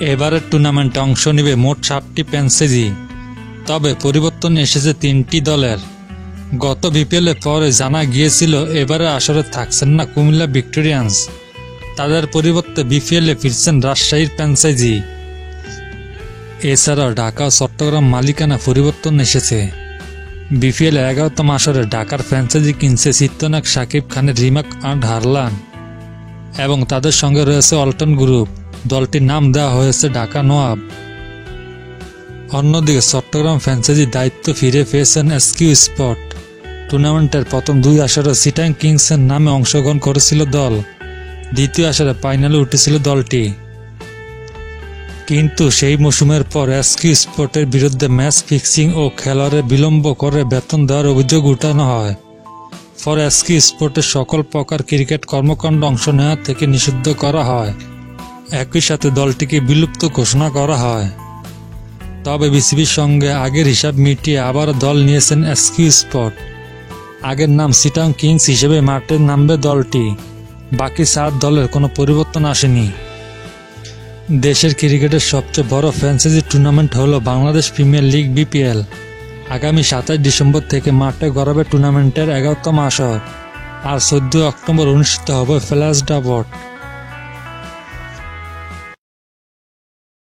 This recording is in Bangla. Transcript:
এবারের টুর্নামেন্টে অংশ নেবে মোট 7টি ফ্র্যাঞ্চাইজি, তবে পরিবর্তন এসেছে 3টি দলের। গত বিপিএলের পরে জানা গিয়েছিল এবারে আসরে থাকছেন না কুমিল্লা ভিক্টোরিয়ান্স, তাদের পরিবর্তে বিপিএলে ফিরছেন রাজশাহীর ফ্র্যাঞ্চাইজি। এছাড়াও ঢাকা ও চট্টগ্রাম মালিকানা পরিবর্তন এসেছে। বিপিএল 11তম আসরে ঢাকার ফ্র্যাঞ্চাইজি কিনছে চিত্রনায়ক শাকিব খানের রিমেক অ্যান্ড হারলান এবং তাদের সঙ্গে রয়েছে ওয়ালটন গ্রুপ। দলটির নাম দেওয়া হয়েছে ঢাকা নওয়াব। অন্যদিকে চট্টগ্রাম ফ্র্যাঞ্চাইজির দায়িত্ব ফিরে পেয়েছেন এসকিউ স্পোর্ট। টুর্নামেন্টের প্রথম 2 আসরে চিটাং কিংসের নামে অংশগ্রহণ করেছিল দল, দ্বিতীয় আসরে ফাইনালে উঠেছিল দলটি। কিন্তু সেই মৌসুমের পর এসকিউ স্পোর্টের বিরুদ্ধে ম্যাচ ফিক্সিং ও খেলোয়াড়ের বিলম্ব করে বেতন দেওয়ার অভিযোগ উঠানো হয়। পরে এসকিউ স্পোর্টের সকল প্রকার ক্রিকেট কর্মকাণ্ড অংশ নেওয়া থেকে নিষিদ্ধ করা হয়। একই সাথে দলটিকে বিলুপ্ত ঘোষণা করা হয়। তবে বিসিবির সঙ্গে আগের হিসাব মিটিয়ে আবারও দল নিয়েছেন এসকিউ স্পোর্ট। আগের নাম চিটাং কিংস হিসেবে মাঠে নামবে দলটি। বাকি 4 দলের কোনো পরিবর্তন আসেনি। দেশের ক্রিকেটের সবচেয়ে বড় ফ্র্যাঞ্চাইজি টুর্নামেন্ট হলো বাংলাদেশ প্রিমিয়ার লিগ বিপিএল। আগামী 27 ডিসেম্বর থেকে মাঠে গড়াবে টুর্নামেন্টের 11তম আসর, আর 14 অক্টোবর অনুষ্ঠিত হবে ফ্ল্যাশ ড্র ভোট।